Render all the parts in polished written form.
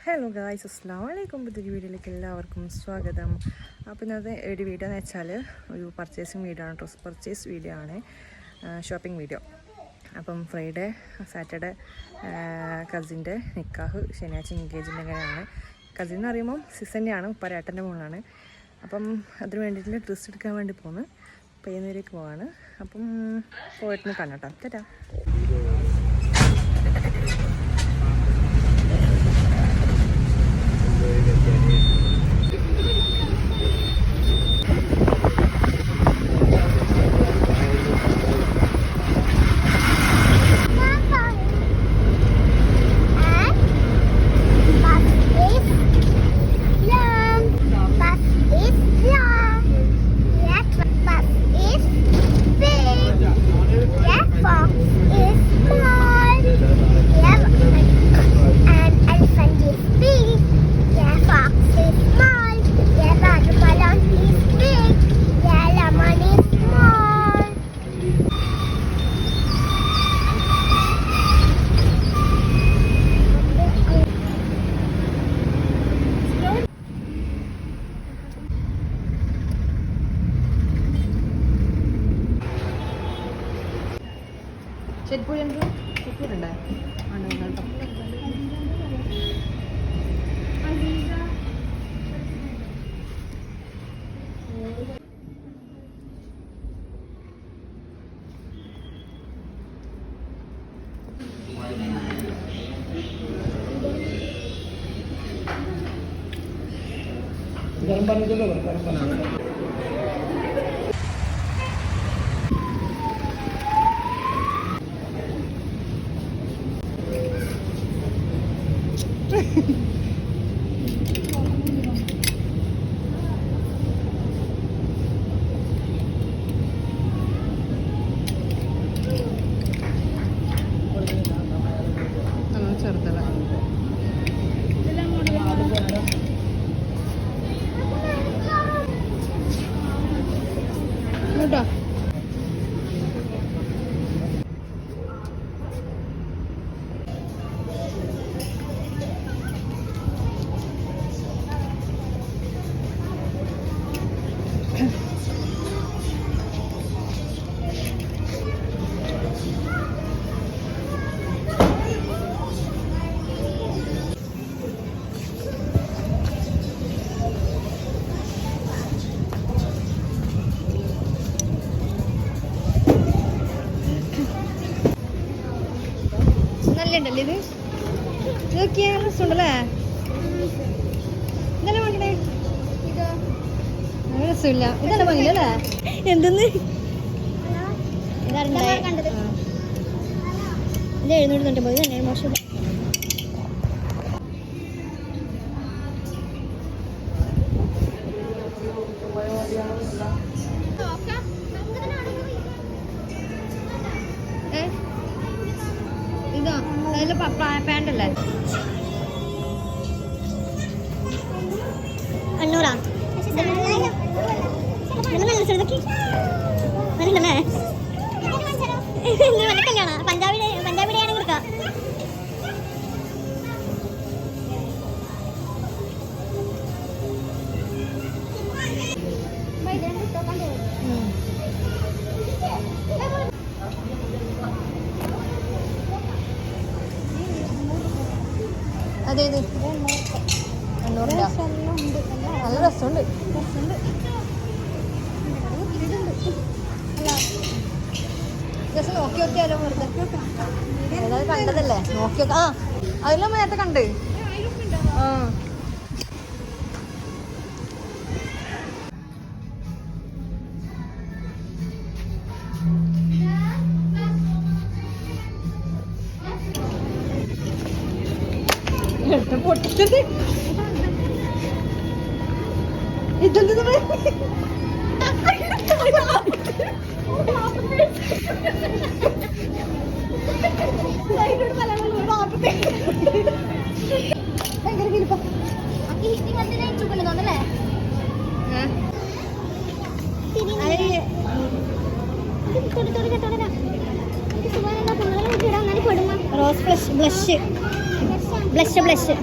Hello guys, അസ്സലാമു അലൈക്കും. പുതിയൊരു വീഡിയോയിലേക്ക് എല്ലാവർക്കും സ്വാഗതം. അപ്പോൾ ഇന്നത്തെ ഒരു വീഡിയോ എന്ന് വെച്ചാൽ ഒരു പർച്ചേസിങ് വീഡിയോ ആണ്, ഡ്രസ് പർച്ചേസ് വീഡിയോ ആണ്, ഷോപ്പിംഗ് വീഡിയോ. അപ്പം ഫ്രൈഡേ സാറ്റർഡേ കസിൻ്റെ നിക്കാഹ്, ശനിയാഴ്ച എൻഗേജ്മെൻ്റ് അങ്ങനെയാണ്. കസിൻ എന്ന് പറയുമ്പം സിസൻ്റെയാണ്, പരേട്ടൻ്റെ മോളാണ്. അപ്പം അതിന് വേണ്ടിയിട്ട് ഡ്രസ്സ് എടുക്കാൻ വേണ്ടി പോകുന്നു. പയ്യന്നൂരേക്ക് പോവാണ്. അപ്പം പോയിട്ട് കണ്ടോട്ടോ. ചേട്ടാ ചെരുപ്പൂരി ചെരുപ്പൂരുണ്ടേ ചെറുതല്ല കേട്ടോ. നല്ലുണ്ടല്ലേ ഇത്? നോക്കിയാ രസമുണ്ടല്ലേ? ഇതല്ലേ വാങ്ങണേ? രസമില്ല. ഇതല്ലേ വാങ്ങിയല്ലേ? എന്തെന്ന് ഇത് 790 തന്നെ മോശം. ഇതാ അതിൽ പാൻ്റല്ലേ? 500 കല്യാണ പഞ്ചാബിയുടെ ആണെങ്കിൽ കൊടുക്കാം. അതെ ഇത് 800 നല്ല രസമുണ്ട്. ജസ്റ്റ് നോക്കി നോക്കിയാലോ വെറുതെ? ഏതായാലും കണ്ടതല്ലേ, നോക്കി നോക്കാം. അതിലും നേരത്തെ കണ്ട്. പൊട്ടിച്ചത് ഇതെന്ത് റോസ് ബ്ലഷ് ബ്ലഷ് ബ്ലഷ്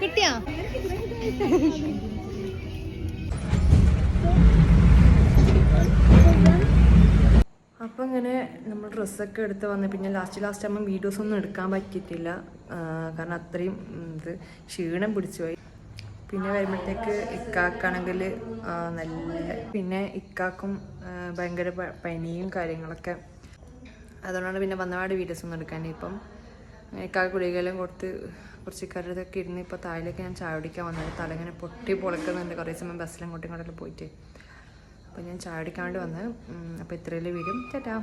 കിട്ടിയാ? അപ്പോൾ ഇങ്ങനെ നമ്മൾ ഡ്രസ്സൊക്കെ എടുത്ത് വന്ന് പിന്നെ ലാസ്റ്റ് ആകുമ്പോൾ വീഡിയോസൊന്നും എടുക്കാൻ പറ്റിയിട്ടില്ല. കാരണം അത്രയും ഇത് ക്ഷീണം പിടിച്ചു പോയി. പിന്നെ വരുമ്പോഴത്തേക്ക് ഇക്കാക്കാണെങ്കിൽ നല്ല പിന്നെ ഇക്കാക്കും ഭയങ്കര പനിയും കാര്യങ്ങളൊക്കെ. അതുകൊണ്ടാണ് പിന്നെ വന്നപാട് വീഡിയോസൊന്നും എടുക്കാൻ. ഇപ്പം ഇക്കാക്ക് ഗുളികയെല്ലാം കൊടുത്ത് കുറച്ച് കരുതൊക്കെ ഇരുന്ന് ഇപ്പോൾ താഴേക്ക് ഞാൻ ചായ കുടിക്കാൻ വന്നത്. തലങ്ങനെ പൊട്ടി പൊളക്കുന്നുണ്ട് കുറേ സമയം ബസ്സിലും അങ്ങോട്ടും ഇങ്ങോട്ടൊക്കെ പോയിട്ട്. അപ്പോൾ ഞാൻ ചായ കുടിക്കാൻ വേണ്ടി വന്നത്. അപ്പോൾ ഇത്രയും വീഡിയോ ചേട്ടാ.